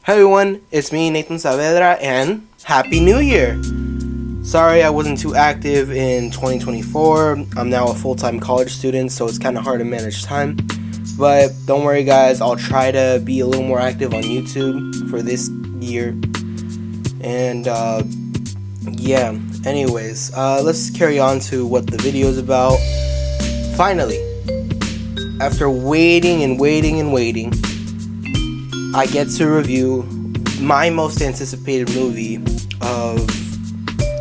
Hey everyone, it's me, Nathan Saavedra, and Happy New Year! Sorry I wasn't too active in 2024. I'm now a full-time college student, so it's kind of hard to manage time. But don't worry guys, I'll try to be a little more active on YouTube for this year. And yeah, anyways, let's carry on to what the video is about. Finally, after waiting, I get to review my most anticipated movie of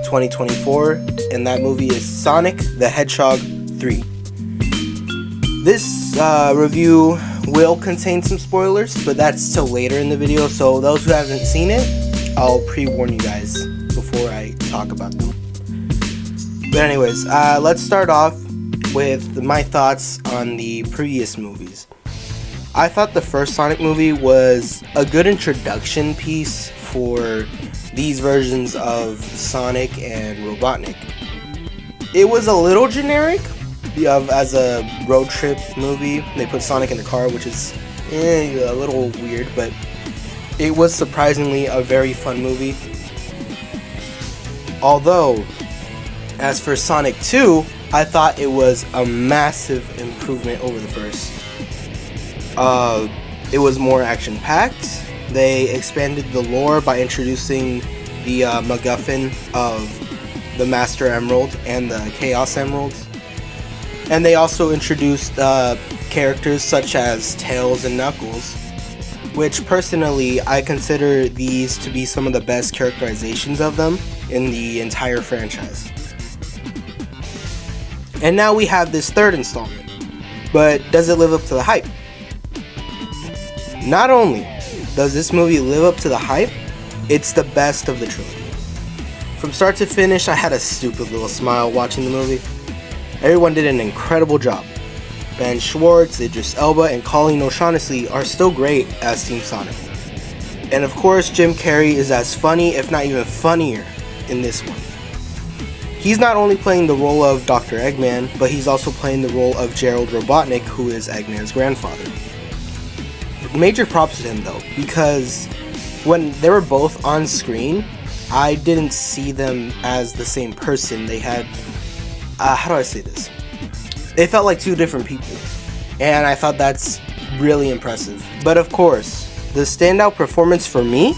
2024, and that movie is Sonic the Hedgehog 3. This review will contain some spoilers, but that's till later in the video, so those who haven't seen it, I'll pre-warn you guys before I talk about them. But anyways, let's start off with my thoughts on the previous movies. I thought the first Sonic movie was a good introduction piece for these versions of Sonic and Robotnik. It was a little generic as a road trip movie. They put Sonic in the car, which is a little weird, but it was surprisingly a very fun movie. Although, as for Sonic 2, I thought it was a massive improvement over the first. It was more action-packed. They expanded the lore by introducing the MacGuffin of the Master Emerald and the Chaos Emeralds. And they also introduced characters such as Tails and Knuckles, which personally I consider these to be some of the best characterizations of them in the entire franchise. And now we have this third installment, but does it live up to the hype? Not only does this movie live up to the hype, it's the best of the trilogy. From start to finish, I had a stupid little smile watching the movie. Everyone did an incredible job. Ben Schwartz, Idris Elba, and Colleen O'Shaughnessy are still great as Team Sonic. And of course, Jim Carrey is as funny, if not even funnier, in this one. He's not only playing the role of Dr. Eggman, but he's also playing the role of Gerald Robotnik, who is Eggman's grandfather. Major props to him though, because when they were both on screen, I didn't see them as the same person. They had, how do I say this? They felt like two different people, and I thought that's really impressive. But of course, the standout performance for me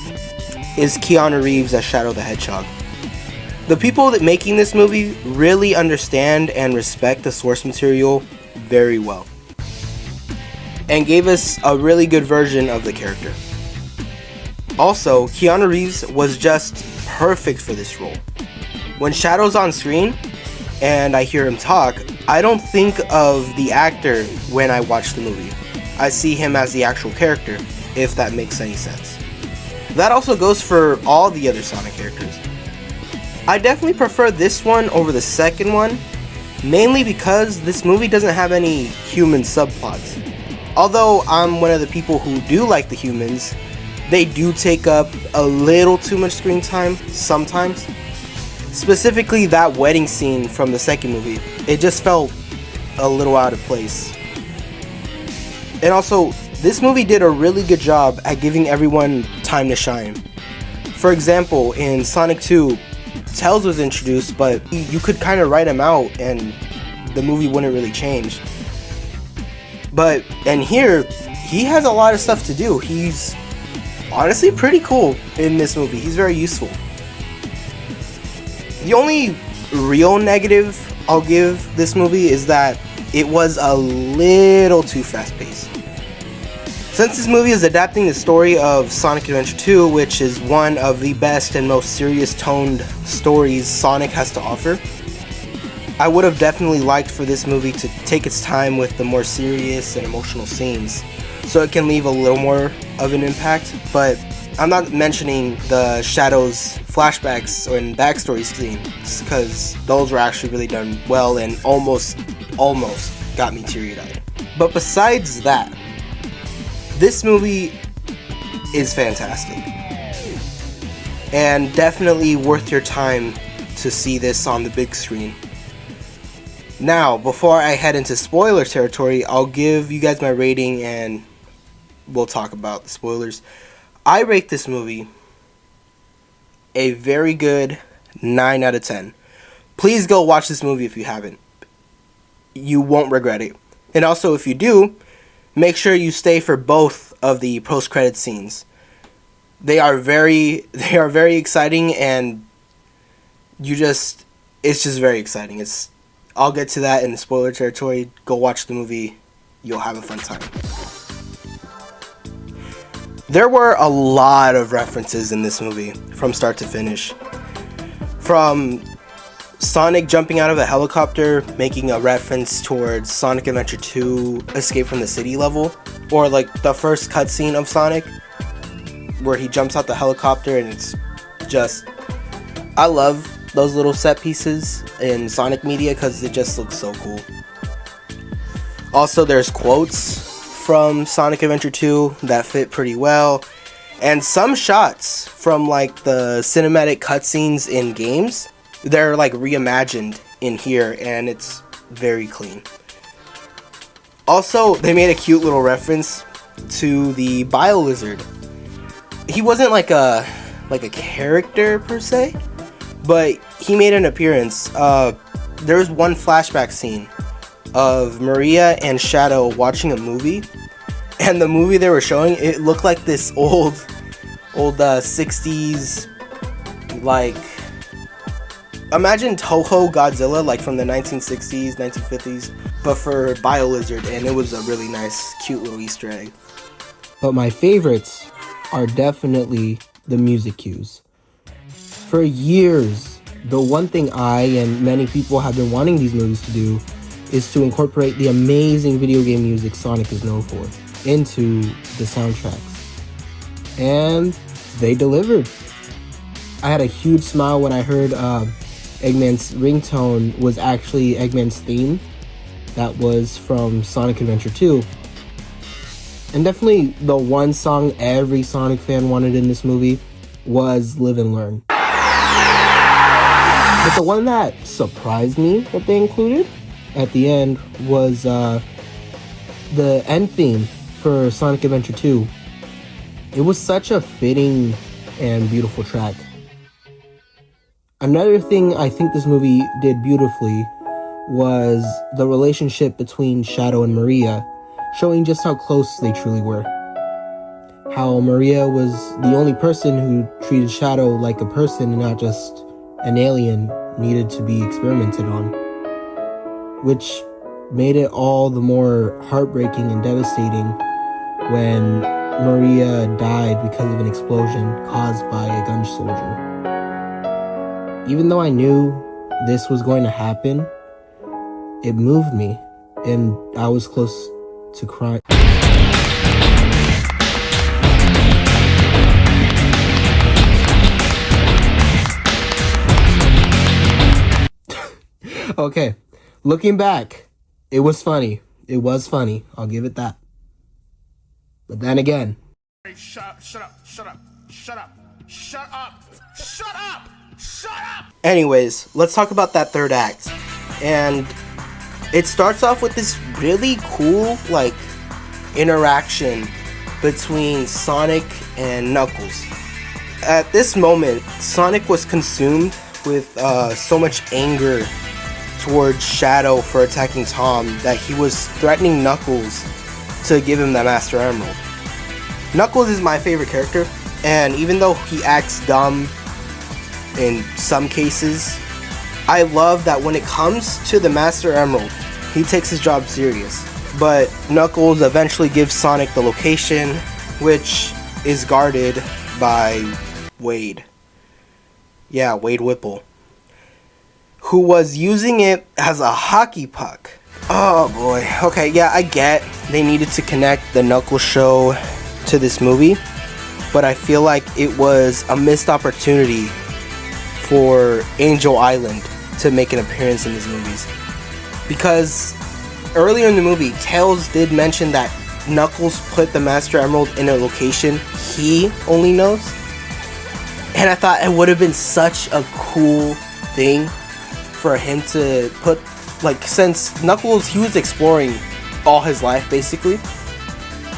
is Keanu Reeves as Shadow the Hedgehog. The people that making this movie really understand and respect the source material very well, and gave us a really good version of the character. Also, Keanu Reeves was just perfect for this role. When Shadow's on screen and I hear him talk, I don't think of the actor when I watch the movie. I see him as the actual character, if that makes any sense. That also goes for all the other Sonic characters. I definitely prefer this one over the second one, mainly because this movie doesn't have any human subplots. Although I'm one of the people who do like the humans, they do take up a little too much screen time sometimes. Specifically that wedding scene from the second movie, it just felt a little out of place. And also, this movie did a really good job at giving everyone time to shine. For example, in Sonic 2, Tails was introduced, but you could kind of write him out and the movie wouldn't really change. And here, he has a lot of stuff to do. He's honestly pretty cool in this movie. He's very useful. The only real negative I'll give this movie is that it was a little too fast-paced. Since this movie is adapting the story of Sonic Adventure 2, which is one of the best and most serious-toned stories Sonic has to offer, I would have definitely liked for this movie to take its time with the more serious and emotional scenes, so it can leave a little more of an impact. But I'm not mentioning the Shadow's flashbacks and backstory scenes, because those were actually really done well and almost got me teary-eyed. But besides that, this movie is fantastic, and definitely worth your time to see this on the big screen. Now, before I head into spoiler territory, I'll give you guys my rating and we'll talk about the spoilers. I rate this movie a very good 9 out of 10. Please go watch this movie if you haven't. You won't regret it. And also, if you do, make sure you stay for both of the post-credit scenes. They are very exciting, and it's just very exciting. I'll get to that in the spoiler territory. Go watch the movie. You'll have a fun time. There were a lot of references in this movie from start to finish. From Sonic jumping out of a helicopter, making a reference towards Sonic Adventure 2 Escape from the City level, or like the first cutscene of Sonic where he jumps out the helicopter, and it's just, I love those little set pieces in Sonic media because it just looks so cool. Also, there's quotes from Sonic Adventure 2 that fit pretty well, and some shots from like the cinematic cutscenes in games, they're like reimagined in here, and it's very clean. Also, they made a cute little reference to the Bio Lizard. He wasn't like a character per se, but he made an appearance. There's one flashback scene of Maria and Shadow watching a movie, and the movie they were showing, it looked like this old 60s, like, imagine Toho Godzilla, like from the 1960s, 1950s, but for Bio Lizard, and it was a really nice, cute little Easter egg. But my favorites are definitely the music cues. For years, the one thing I and many people have been wanting these movies to do is to incorporate the amazing video game music Sonic is known for into the soundtracks. And they delivered. I had a huge smile when I heard Eggman's ringtone was actually Eggman's theme. That was from Sonic Adventure 2. And definitely the one song every Sonic fan wanted in this movie was Live and Learn. But the one that surprised me that they included at the end was the end theme for Sonic Adventure 2. It was such a fitting and beautiful track. Another thing I think this movie did beautifully was the relationship between Shadow and Maria, showing just how close they truly were. How Maria was the only person who treated Shadow like a person and not just an alien needed to be experimented on. Which made it all the more heartbreaking and devastating when Maria died because of an explosion caused by a gun soldier. Even though I knew this was going to happen, it moved me, and I was close to crying. Okay, looking back, it was funny. It was funny. I'll give it that. But then again... Shut up. Anyways, let's talk about that third act. And it starts off with this really cool, like, interaction between Sonic and Knuckles. At this moment, Sonic was consumed with so much anger towards Shadow for attacking Tom that he was threatening Knuckles to give him that Master Emerald. Knuckles is my favorite character, and even though he acts dumb in some cases, I love that when it comes to the Master Emerald, he takes his job serious. But Knuckles eventually gives Sonic the location, which is guarded by Wade. Yeah, Wade Whipple, who was using it as a hockey puck. Oh boy. Okay, yeah, I get they needed to connect the Knuckles show to this movie, but I feel like it was a missed opportunity for Angel Island to make an appearance in these movies. Because earlier in the movie, Tails did mention that Knuckles put the Master Emerald in a location he only knows. And I thought it would have been such a cool thing for him to put, like, since Knuckles, he was exploring all his life basically,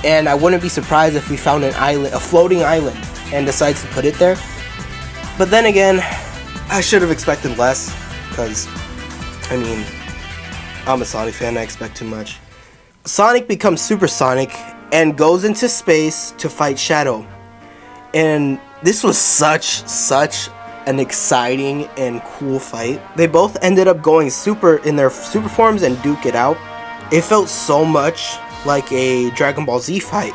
And I wouldn't be surprised if we found an island, a floating island, and decides to put it there. But then again, I should have expected less, because, I mean, I'm a Sonic fan, I expect too much. Sonic becomes supersonic and goes into space to fight Shadow. And this was such an exciting and cool fight. They both ended up going super in their super forms and duke it out. It felt so much like a Dragon Ball Z fight.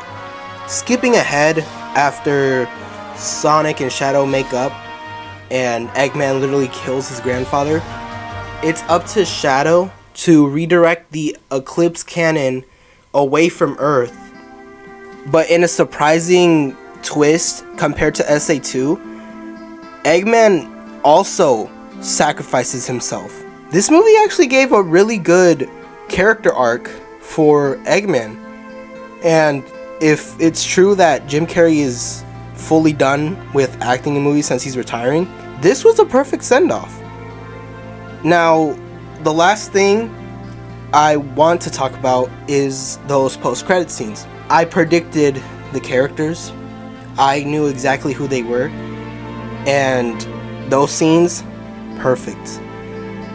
Skipping ahead after Sonic and Shadow make up and Eggman literally kills his grandfather, it's up to Shadow to redirect the Eclipse cannon away from Earth. But in a surprising twist compared to SA2, Eggman also sacrifices himself. This movie actually gave a really good character arc for Eggman. And if it's true that Jim Carrey is fully done with acting in movies since he's retiring, this was a perfect send-off. Now, the last thing I want to talk about is those post-credit scenes. I predicted the characters. I knew exactly who they were. And those scenes, perfect.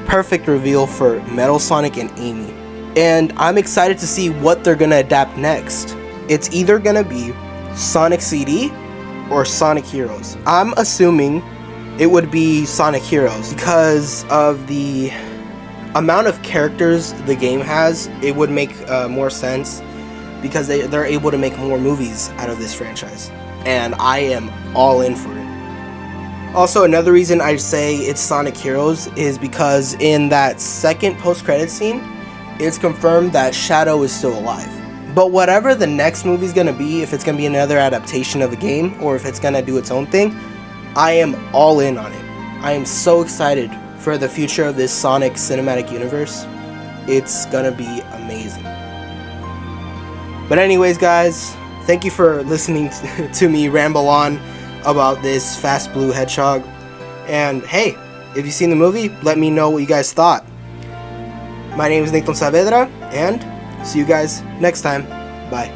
Perfect reveal for Metal Sonic and Amy. And I'm excited to see what they're gonna adapt next. It's either gonna be Sonic CD or Sonic Heroes. I'm assuming it would be Sonic Heroes because of the amount of characters the game has. It would make more sense because they're able to make more movies out of this franchise. And I am all in for it. Also, another reason I say it's Sonic Heroes is because in that second post-credit scene, it's confirmed that Shadow is still alive. But whatever the next movie's gonna be, if it's gonna be another adaptation of the game, or if it's gonna do its own thing, I am all in on it. I am so excited for the future of this Sonic cinematic universe. It's gonna be amazing. But anyways, guys, thank you for listening to me ramble on about this Fast Blue Hedgehog. And hey, if you've seen the movie, let me know what you guys thought. My name is Nathan Saavedra, and see you guys next time. Bye.